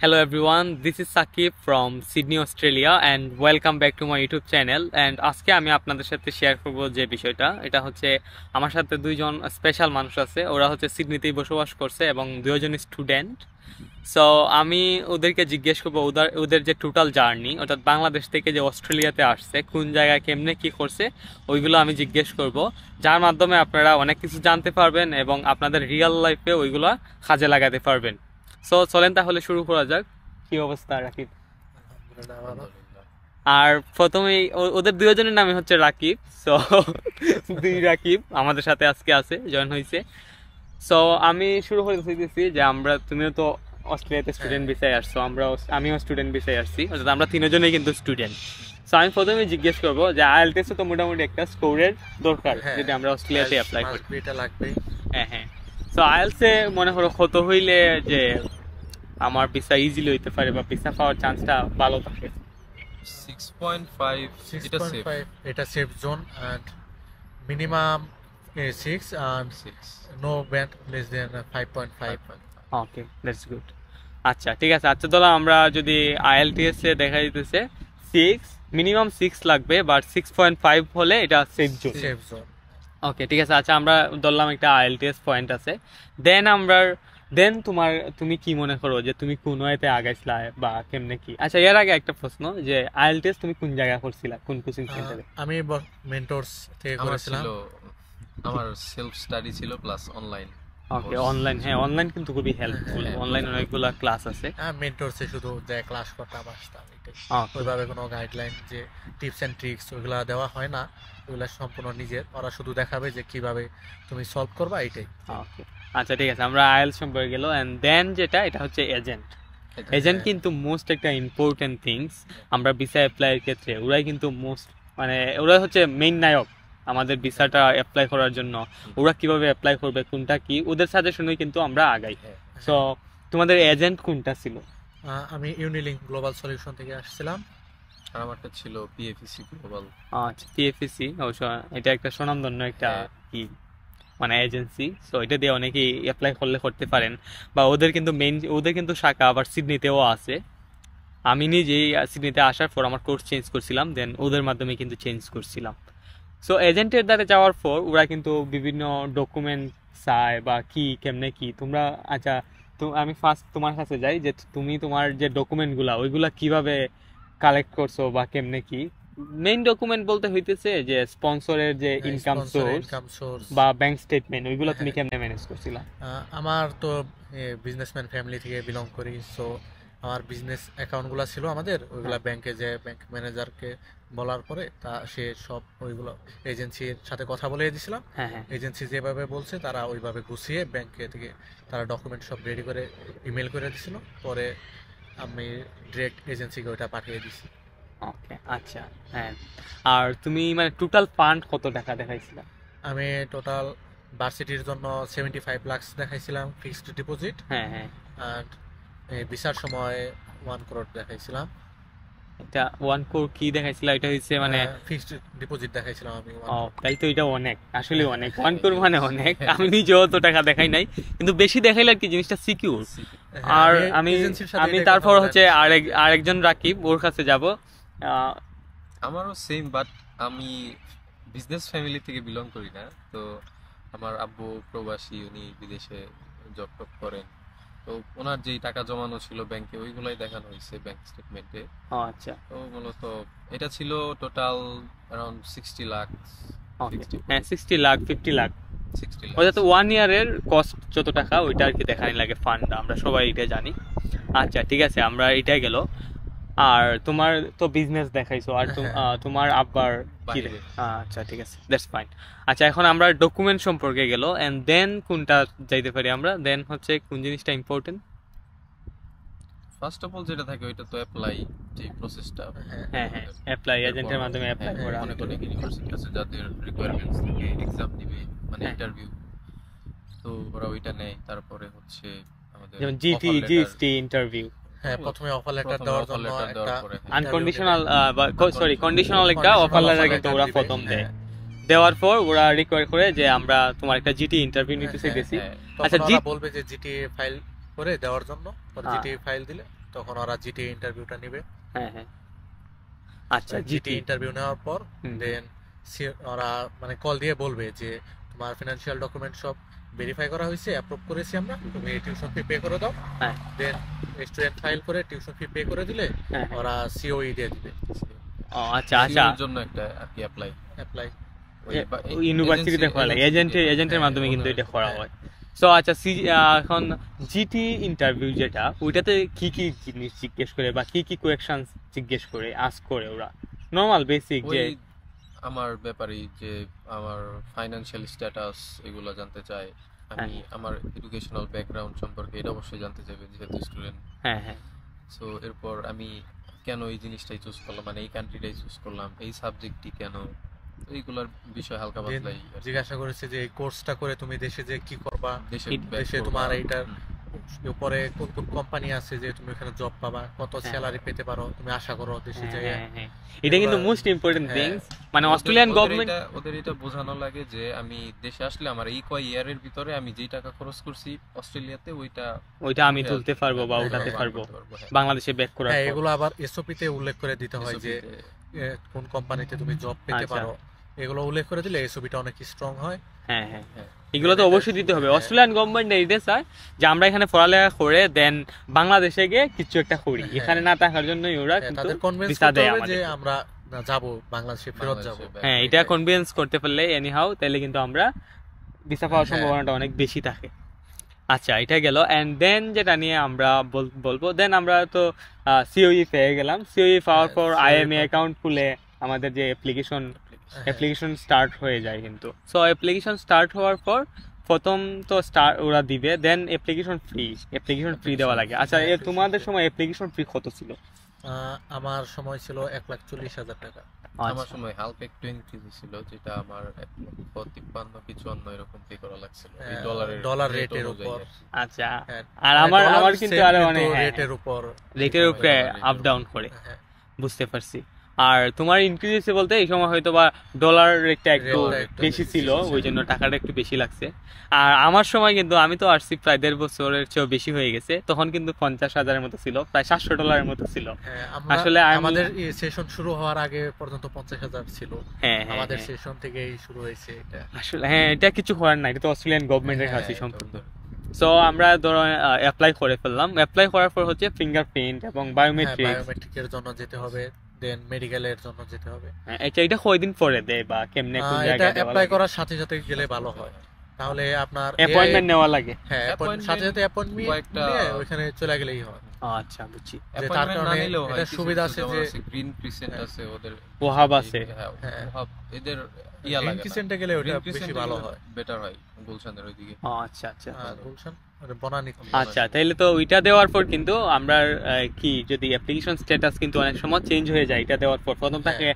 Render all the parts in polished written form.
Hello everyone, this is Sakib from Sydney, Australia and welcome back to my YouTube channel and আজকে আমি আপনাদের সাথে share করব যে বিষয়টা এটা হচ্ছে আমার সাথে দুইজন স্পেশাল মানুষ আছে ওরা হচ্ছে সিডনিতেই বসবাস করছে এবং দুইজন স্টুডেন্ট সো আমি ওদেরকে জিজ্ঞেস করবো ওদের যে টোটাল জার্নি অর্থাৎ বাংলাদেশ থেকে যে অস্ট্রেলিয়াতে আসছে কোন জায়গায় কেমনে কি করছে ওইগুলো আমি জিজ্ঞেস করব যার মাধ্যমে আপনারা অনেক কিছু জানতে পারবেন এবং আপনাদের রিয়েল লাইফে ওইগুলো কাজে লাগাতে পারবেন। সো চলেন তাহলে শুরু করা যাক। কি অবস্থা রাকিব? আর প্রথমেই ওদের দুজনের নামই হচ্ছে রাকিব। সো দুই রাকিব আমাদের সাথে আজকে আছে, জয়েন হয়েছে। সো আমি শুরু করে দিতেছি যে তুমিও তো অস্ট্রেলিয়াতে স্টুডেন্ট ভিসায় আসছো, আমিও স্টুডেন্ট ভিসায় আসছি, অর্থাৎ আমরা তিনজনেই কিন্তু স্টুডেন্ট। সো আমি প্রথমে জিজ্ঞেস করবো যে আইএলটিএস তো মোটামুটি একটা স্কোরের দরকার যদি আমরা অস্ট্রেলিয়াতে অ্যাপ্লাই করি। এটা লাগবে। হ্যাঁ। সো আইএলটিএসে মনে করো কত হইলে যে আমার ভিসা ইজিলি হইতে পারে বা ভিসা পাওয়ার চান্সটা ভালো থাকে? 6.5 এটা safe zone and minimum 6 and 6 no band less than 5.5. Okay, that's good. আচ্ছা ঠিক আছে। আচ্ছা ধরো আমরা যদি আইএলটিএস এ দেখা দিতেছে 6 মিনিমাম 6 লাগবে বাট 6.5 হলে এটা সেফ জোন। ওকে ঠিক আছে। আচ্ছা আমরা ধরলাম একটা আইএলটিএস পয়েন্ট আছে, দেন তুমি কি মনে করো যে তুমি কোন ওয়েতে আগাইছিলা বা কেমনে কি? আচ্ছা এর আগে একটা প্রশ্ন, যে আইএলটিএস তুমি কোন জায়গায় করছিলা, কোন কোচিং সেন্টারে? আমি মেন্টরস থেকে করেছিলাম। আমার সেলফ স্টাডি ছিল প্লাস অনলাইন। ওকে, অনলাইন। হ্যাঁ, অনলাইন কিন্তু খুবই হেল্পফুল, অনলাইন অনেকগুলো ক্লাস আছে। মেন্টরসে শুধু যে ক্লাস করতাম আসতাম, এটাই। ওইভাবে কোনো গাইডলাইন যে টিপস এন্ড ট্রিক্স ওইগুলা দেওয়া হয় না, ওইগুলা সম্পূর্ণ নিজের। ওরা শুধু দেখাবে যে কিভাবে তুমি সলভ করবা, এটাই। ওকে আচ্ছা ঠিক আছে, আমরা আইএলটিএস সম্পর্কে গেল। এন্ড দেন এটা হচ্ছে এজেন্ট কিন্তু মোস্ট একটা ইম্পর্টেন্ট থিংস। আমরা ভিসা অ্যাপ্লাইয়ের ক্ষেত্রে ওরাই কিন্তু ওরাই হচ্ছে মেইন নায়ক আমাদের ভিসাটা অ্যাপ্লাই করার জন্য। ওরা কিভাবে অ্যাপ্লাই করবে, কোনটা কি, ওদের সাজেশনে কিন্তু আমরা আগাই। সো তোমাদের এজেন্ট কোনটা ছিল? আমি ইউনিলিংক গ্লোবাল সলিউশন থেকে আসছিলাম। আর আমারটা ছিল পিএফসি গ্লোবাল। আচ্ছা, পিএফসি অবশ্য এটা একটা স্বনামধন্য একটা কি মানে এজেন্সি। সো এটা দিয়ে অনেকেই অ্যাপ্লাই করতে পারেন, বা ওদের কিন্তু শাখা আবার সিডনিতেও আছে। আমি নিজেই সিডনিতে আসার পর আমার কোর্স চেঞ্জ করছিলাম, দেন ওদের মাধ্যমে কিন্তু চেঞ্জ করছিলাম। সো এজেন্টের দ্বারা যাওয়ার পর ওরা কিন্তু বিভিন্ন ডকুমেন্ট চায় বা কি কেমনে কি তোমরা। আচ্ছা তো আমি ফার্স্ট তোমার কাছে যাই যে তুমি তোমার যে ডকুমেন্টগুলা ওইগুলা কিভাবে কালেক্ট করছো বা কেমনে কি? মেইন ডকুমেন্ট বলতে হইতেছে যে স্পন্সরের যে ইনকাম সোর্স বা ব্যাংক স্টেটমেন্ট, ওইগুলো তুমি কেমনে ম্যানেজ করছিলা? আমার তো বিজনেসম্যান ফ্যামিলি থেকে বিলং করি, সো আমার বিজনেস অ্যাকাউন্টগুলো ছিল আমাদের, ওইগুলা ব্যাংকে যে ব্যাংক ম্যানেজারকে বলার পরে সে সব ওইগুলো এজেন্সির সাথে কথা বলে দিয়েছিলাম। এজেন্সি যেভাবে বলছে তারা ওইভাবে গুছিয়ে ব্যাংকে থেকে তারা ডকুমেন্ট সব রেডি করে ইমেল করে দিছিল, পরে আমি ডিরেক্ট এজেন্সিকে ওইটা পাঠিয়ে দিছি। ওকে আচ্ছা। হ্যাঁ, আর তুমি মানে টোটাল ফান্ড কত টাকা দেখাইছিলা? আমি টোটাল ভার্সিটির জন্য 75 লাখ দেখাইছিলাম ফিক্সড ডিপোজিট। আর ভিসার সময় 1 করোড় দেখাইছিলাম। এটা 1 করোড় কি দেখাইছিলা? এটা হইছে মানে ফিক্সড ডিপোজিট দেখাইছিলাম আমি। তাই তো এটা অনেক, আসলে অনেক। 1 করোড় মানে অনেক। আমি নিজেও তো টাকা দেখাই নাই, কিন্তু বেশি দেখাইলে আর কি জিনিসটা সিকিউর। আর আমি তারপর হচ্ছে আরেকজন রাকিব, ওর কাছে যাব। আমারও সেম, বাট আমি বিজনেস ফ্যামিলি থেকে বিলং করি না। তো আমার আব্বু প্রবাসী, উনি বিদেশে জব টব করেন। তো ওনার যেই টাকা জমানো ছিল ব্যাংকে ওইগুলাই দেখানো হয়েছে ব্যাংক স্টেটমেন্টে। আচ্ছা, তো মূলত এটা ছিল টোটাল অ্যারাউন্ড 60 লাখ। হ্যাঁ 60 লাখ 50 লাখ 60 লাখ। ওটা তো 1 ইয়ারের কস্ট যত টাকা ওইটা আর কি দেখানি লাগে ফান্ড, আমরা সবাই এটা জানি। আচ্ছা ঠিক আছে, আমরা এটাই গেল। আর তোমার তো বিজনেস দেখাইছো, আর তোমার আব্বার কি? আচ্ছা ঠিক আছে, দ্যাটস ফাইন। আচ্ছা এখন আমরা ডকুমেন্ট সম্পর্কে গেল, এন্ড দেন কোনটা যাইতে পারি আমরা? দেন হচ্ছে কোন জিনিসটা ইম্পর্টেন্ট? ফার্স্ট অফ অল যেটা থাকে ওইটা তো অ্যাপ্লাই, যে প্রসেসটা। হ্যাঁ অ্যাপ্লাই, এজেন্টের মাধ্যমে অ্যাপ্লাই করা। অনেক ইউনিভার্সিটি আছে যাদের রিকোয়ারমেন্টস থাকে, এক্সাম দিবে মানে ইন্টারভিউ, তো ওরা ওইটা নেয়। তারপরে হচ্ছে আমাদের যেমন জিএসটি ইন্টারভিউ। প্রথমে অফার লেটার দেওয়ার জন্য একটা আনকন্ডিশনাল কন্ডিশনাল একটা অফার লেটার কিন্তু ওরা প্রথম দেয়। দেওয়ার পর ওরা রিকোয়ার করে যে আমরা তোমার একটা জিটি ইন্টারভিউ নিতে চাইতেছি। আচ্ছা, বলবে যে জিটি ফাইল করে দেওয়ার জন্য, পরে জিটি ফাইল দিলে তখন ওরা জিটি ইন্টারভিউটা নেবে। হ্যাঁ হ্যাঁ আচ্ছা জিটি জিটি ইন্টারভিউ নেওয়ার পর হুম। দেন ওরা মানে কল দিয়ে বলবে যে তোমার ফিনান্সিয়াল ডকুমেন্ট সব ভেরিফাই করা হয়েছে, অ্যাপ্রুভ করেছি আমরা, তুমি টিউশন ফি পে করে দাও। হ্যাঁ দেন স্টুডেন্ট ফাইল করে টিউশন ফি পে করে দিলে হ্যাঁ হ্যাঁ। ওরা সিওই দিয়ে দিবে, ও আচ্ছা আচ্ছা COE জন্য একটা আর কি অ্যাপ্লাই অ্যাপ্লাই। ইউনিভার্সিটিতে করা লাগে, এজেন্টের হ্যাঁ, মাধ্যমে কিন্তু ওনার- এটা করা হ্যাঁ। হয়। সো আচ্ছা এখন জিটি ইন্টারভিউ যেটা, ওইটাতে কি কি জিনিস জিজ্ঞেস করে বা কি কি কোয়েকশন জিজ্ঞেস করে আস্ক করে ওরা? নর্মাল বেসিক যে ওই আমার ব্যাপারে যে আমার ফাইনান্সিয়াল স্ট্যাটাস এগুলো জানতে চাই, আমি আমার এডুকেশনাল ব্যাকগ্রাউন্ড সম্পর্কে এটা অবশ্যই জানতে চাইবে যেহেতু স্টুডেন্ট। হ্যাঁ হ্যাঁ সো এরপর আমি কেন এই জিনিসটাই চুজ করলাম, মানে এই কান্ট্রিটাই চুজ করলাম, এই সাবজেক্টটি কেন, তো এইগুলোর বিষয় হালকা দেন পাতলাই আর কি। জিজ্ঞাসা করেছে যে এই কোর্সটা করে তুমি দেশে যে কি করবা, দেশে এই- back দেশে করবা। তোমার এইটার হুম। উপরে কোন কোন কোম্পানি আছে যে তুমি এখানে জব পাবা, কত হ্যাঁ। স্যালারি পেতে পারো তুমি আশা করো দেশে হ্যাঁ, যাই। হ্যাঁ, হ্যাঁ। এটা কিন্তু এবার- মোস্ট ইম্পর্টেন্ট হ্যাঁ। থিংস, মানে ওদের- অস্ট্রেলিয়ান ওদের গভর্নমেন্ট ওদের এটা বোঝানো লাগে যে আমি দেশে আসলে আমার এই কয় ইয়ারের ভিতরে আমি যেই টাকা খরচ করছি অস্ট্রেলিয়াতে ওইটা ওইটা আমি তুলতে পারবো বা হ্যাঁ, উঠাতে হ্যাঁ, পারবো হ্যাঁ। বাংলাদেশে ব্যাক করার হ্যাঁ, পর। এগুলো আবার এসওপি তে উল্লেখ করে দিতে হয় যে SOP তে কোন কোম্পানিতে তুমি জব পেতে আচ্ছা। পারো, এগুলো উল্লেখ করে দিলে এসওপিটা অনেক স্ট্রং হয়। হ্যাঁ হ্যাঁ হ্যাঁ। এগুলো তো অবশ্যই দিতে হবে। হ্যাঁ। অস্ট্রেলিয়ান গভর্নমেন্ট এইটা চায় যে আমরা এখানে পড়ালেখা করে দেন বাংলাদেশে গিয়ে কিছু একটা করি, হ্যাঁ। এখানে না থাকার জন্যই ওরা হ্যাঁ, কিন্তু তাদের কনভিন্স ভিসা করতে দেয় হবে যে আমাদের। আমরা যাব বাংলাদেশে ফেরত যাব। বাংলাদেশে back হ্যাঁ করে এটা দেয়। কনভিন্স করতে পারলে এনিহাউ তাহলে কিন্তু আমরা ভিসা পাওয়ার হ্যাঁ। সম্ভাবনাটা অনেক বেশি থাকে। আচ্ছা এটা গেল, এন্ড দেন যেটা নিয়ে আমরা বলবো, দেন আমরা তো সিওই পেয়ে গেলাম। সিওই পাওয়ার হ্যাঁ, পর COE আইএমএ অ্যাকাউন্ট খুলে আমাদের যে অ্যাপ্লিকেশন স্টার্ট হয়ে যায় কিন্তু। সো অ্যাপ্লিকেশন স্টার্ট হওয়ার পর প্রথম তো ওরা দিবে, দেন অ্যাপ্লিকেশন ফি দেওয়া লাগে। আচ্ছা তোমাদের সময় অ্যাপ্লিকেশন ফি কত ছিল? আমার সময় ছিল 1,40,000 টাকা। আমার আচ্ছা সময় হালকা একটু ইনক্রিজ ছিল, যেটা আমার 1,53 কি 54 এরকম পে করা লাগছিল এই ডলার rate রেটের অনুযায়ী উপর। আর কি। আচ্ছা হ্যাঁ, আর মানে ডলার আমার কিন্তু সেম আরো অনেক রেটের উপর। রেটের উপরে rate আপ ডাউন করে, হ্যাঁ, বুঝতে পারছি। আর তোমার ইনক্রিজ হয়েছে বলতে এই সময় হয়তো বা ডলার রেটটা একটু রেটটা একটু বেশি ছিল, বেশি ওই জন্য টাকাটা একটু বেশি লাগছে। আর আমার সময় কিন্তু আমি তো আসছি প্রায় 1.5 বছরের চেয়েও বেশি হয়ে গেছে, তখন কিন্তু 50,000-এর মতো ছিল, প্রায় $700 মতো ছিল। হ্যাঁ, আসলে আমাদের সেশন শুরু হওয়ার আগে পর্যন্ত 50,000 ছিল। হ্যাঁ হ্যাঁ আমাদের হ্যাঁ। সেশন থেকেই শুরু হয়েছে এটা। আসলে হ্যাঁ এটা কিছু করার নাই, এটা তো অস্ট্রেলিয়ান গভর্নমেন্টের হ্যাঁ, কাছে এটা সম্পূর্ণ। ওদের- সো আমরা ধরো অ্যাপ্লাই করে ফেললাম, অ্যাপ্লাই করার পর হচ্ছে ফিঙ্গারপ্রিন্ট এবং বায়োমেট্রিক। বায়োমেট্রিকের জন্য যেতে হবে, দেন মেডিকেলের জন্য যেতে হবে। এটা কয়দিন পরে দেয় বা কেমনে কোন এটা জায়গায় দেওয়া অ্যাপ্লাই লাগে? করার সাথে সাথে গেলে ভালো হয়, তাহলে আপনার অ্যাপয়েন্টমেন্ট নেওয়া লাগে। হ্যাঁ, Appointment সাথে সাথে অ্যাপয়েন্টমেন্ট কয়েকটা- নিয়ে ওখানে চলে গেলেই হয়। আচ্ছা বুঝছি। যে তার appointment না কারণে নিলেও হয়, এটা কিছু সুবিধা কিছু আছে যেমন যে আছে, গ্রিন ক্রিসেন্ট হ্যাঁ। আছে ওদের, ওহাব আছে। হ্যাঁ, হ্যাঁ। ওহাব এদের ইয়া লাগে না। কিসেন্টে গেলে ওটা বেশি ভালো হয়। বেটার হয় গুলশানের ওইদিকে। আচ্ছা আচ্ছা গুলশান বনানী। আচ্ছা তাহলে তো ওইটা দেওয়ার পর কিন্তু আমরা কি যদি অ্যাপ্লিকেশন স্ট্যাটাস কিন্তু অনেক সময় চেঞ্জ হয়ে যায়, এটা দেওয়ার পর প্রথম থাকে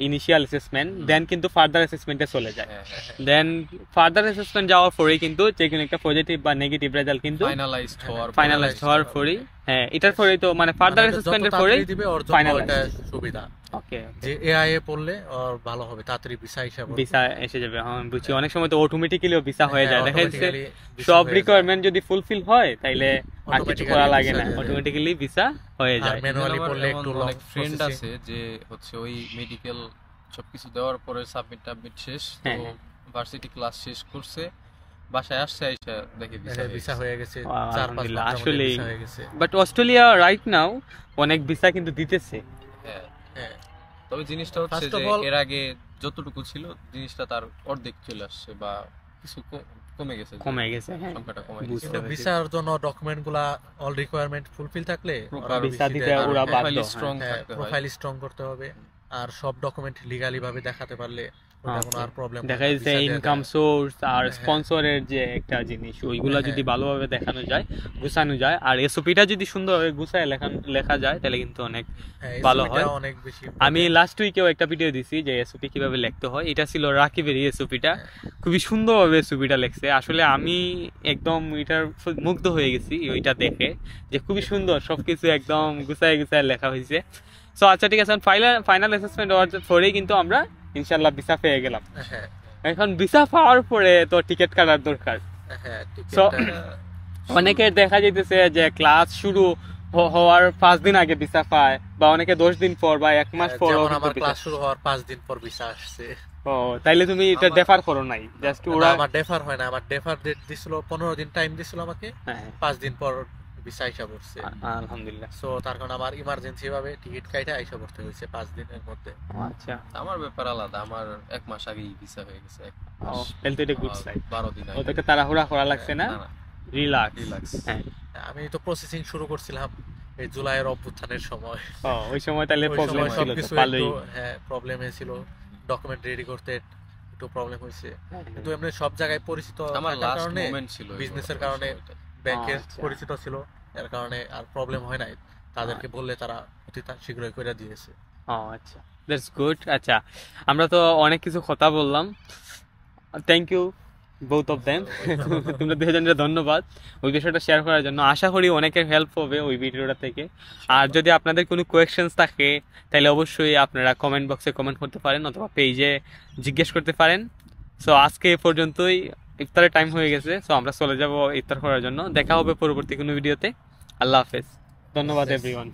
ইনিশিয়াল অ্যাসেসমেন্ট, দেন কিন্তু ফার্দার অ্যাসেসমেন্টে চলে যায়। হ্যাঁ, হ্যাঁ। দেন ফার্দার অ্যাসেসমেন্ট যাওয়ার পরেই কিন্তু যে কোনো একটা পজিটিভ বা নেগেটিভ রেজাল্ট কিন্তু ফাইনালাইজড হওয়ার পর- ফাইনালাইজড হওয়ার পরেই, হ্যাঁ এটার পরেই তো মানে ফার্দার অ্যাসেসমেন্টের পরেই দিবে ওর জন্য finalize। এটা সুবিধা ওকে যে এআই এ পড়লে ওর ভালো হবে, তাড়াতাড়ি ভিসা হিসাব ভিসা এসে যাবে। হ্যাঁ বুঝছি, অনেক সময় তো অটোমেটিক্যালিও ভিসা হয়ে হ্যাঁ, যায়, দেখা যাচ্ছে automatically visa সব হয়ে যায়। রিকোয়ারমেন্ট যদি ফুলফিল হয় তাইলে আর কিছু Automatically করা লাগে visa না, দিয়ে দেয়। অটোমেটিক্যালি ভিসা হয়ে আর যায়। manually আমার পড়লে এমন একটু long অনেক ফ্রেন্ড processing। আছে যে হচ্ছে ওই মেডিকেল সবকিছু দেওয়ার পরে সাবমিট টাবমিট শেষ, তো হ্যাঁ, হ্যাঁ। ভার্সিটি ক্লাস শেষ করছে, বাসায় আসছে, আইসা দেখে ভিসা ভিসা হয়ে গেছে, ও, 4-5 আলহামদুলিল্লাহ, মাসের মধ্যে আসলেই। ভিসা হয়ে গেছে। বাট অস্ট্রেলিয়া রাইট নাও অনেক ভিসা কিন্তু দিতেছে। হ্যাঁ, হ্যাঁ, তবে জিনিসটা হচ্ছে First যে of all- এর আগে যতটুকু ছিল জিনিসটা তার অর্ধেক চলে আসছে বা কিছু কমে গেছে, কমে গেছে, হ্যাঁ সংখ্যাটা কমে বুঝতে গেছে। কিন্তু পারছি। ভিসার জন্য ডকুমেন্ট গুলা অল রিকোয়ারমেন্ট ফুলফিল থাকলে Proper ভিসা দিতে ওরা বাধ্য, প্রোফাইল হ্যাঁ। স্ট্রং থাকতে হয়। প্রোফাইল স্ট্রং করতে হবে, আর সব ডকুমেন্ট লিগালি ভাবে দেখাতে পারলে ওটা কোনো আর প্রবলেম দেখা যাচ্ছে ইনকাম সোর্স আর হ্যাঁ। স্পন্সরের যে একটা জিনিস, ওইগুলা হ্যাঁ। যদি ভালোভাবে দেখানো যায়, গুছানো যায়, আর এসওপিটা যদি সুন্দরভাবে গুছায় লেখা যায় তাহলে কিন্তু অনেক ভালো হয়। অনেক বেশি আমি লাস্ট উইকেও একটা ভিডিও দিছি যে এসওপি কিভাবে লিখতে হয়, এটা ছিল রাকিবের এসওপিটা, খুবই সুন্দরভাবে এসওপিটা লিখছে। আসলে আমি একদম এটার মুগ্ধ হয়ে গেছি ওইটা দেখে, যে খুবই সুন্দর সবকিছু একদম গুছায় গুছায় লেখা হয়েছে। সো আচ্ছা ঠিক আছে, ফাইনাল অ্যাসেসমেন্ট হওয়ার পরেই কিন্তু আমরা ইনশাল্লাহ ভিসা পেয়ে গেলাম। হ্যাঁ, এখন ভিসা পাওয়ার পরে তো টিকিট কাটার দরকার। হ্যাঁ, So, টিকিটটা অনেকের দেখা যাইতেছে যে ক্লাস শুরু হওয়ার 5 দিন আগে ভিসা পায়, বা অনেকে 10 দিন পর বা 1 মাস পর। যেমন আমার ক্লাস শুরু হওয়ার 5 দিন পর ভিসা আসছে। ও তাইলে তুমি এটা ডেফার করো নাই, জাস্ট না, ওরা। আমার ডেফার হয় না, আমার ডেফার ডেট দিছিল 15 দিন টাইম দিছিল আমাকে, হ্যাঁ 5 দিন পর ভিসা আইসা পড়ছে। আলহামদুলিল্লাহ। সো তার কারণে আমার ইমার্জেন্সি ভাবে টিকিট কাইটা আইসা পড়তে হয়েছে 5 দিনের মধ্যে। আচ্ছা, আমার ব্যাপার আলাদা, আমার 1 মাস আগেই ভিসা হয়ে গেছে, 1 ও মাস তাহলে তো এটা গুড সাইড। 12 দিন আগে। ওদেরকে তাড়াহুড়া করা লাগছে না, না, রিল্যাক্স। রিল্যাক্স। হ্যাঁ, আমি তো প্রসেসিং শুরু করছিলাম এই জুলাইয়ের অভ্যুত্থানের সময়। ও ওই সময় তাহলে ওই প্রবলেম সময় ছিল তো সবকিছু ভালোই। একটু প্রবলেম হয়েছিল, ডকুমেন্ট রেডি করতে একটু প্রবলেম হয়েছে। হ্যাঁ, কিন্তু এমনি সব জায়গায় পরিচিত আমার থাকার লাস্ট কারণে, মোমেন্ট ছিল বিজনেসের ওই কারণে, সময়টা। ব্যাংকের আচ্ছা। পরিচিত ছিল, এর কারণে আর প্রবলেম হয় নাই। তাদেরকে বললে তারা অতি শীঘ্রই করে দিয়েছে। ও আচ্ছা, দ্যাটস গুড। আচ্ছা, আমরা তো অনেক কিছু কথা বললাম, thank you both of them. তোমরা দুজনের ধন্যবাদ ওই বিষয়টা শেয়ার করার জন্য। আশা করি অনেকের হেল্প হবে ওই ভিডিওটা থেকে। আর যদি আপনাদের কোনো কোয়েশ্চেন্স থাকে তাহলে অবশ্যই আপনারা কমেন্ট বক্সে কমেন্ট করতে পারেন অথবা পেজে জিজ্ঞেস করতে পারেন। সো আজকে এ পর্যন্তই, ইফতারের টাইম হয়ে গেছে, সো আমরা চলে যাব ইফতার করার জন্য। দেখা হবে পরবর্তী কোনো ভিডিওতে। আল্লাহ হাফেজ, ধন্যবাদ এভরিওয়ান।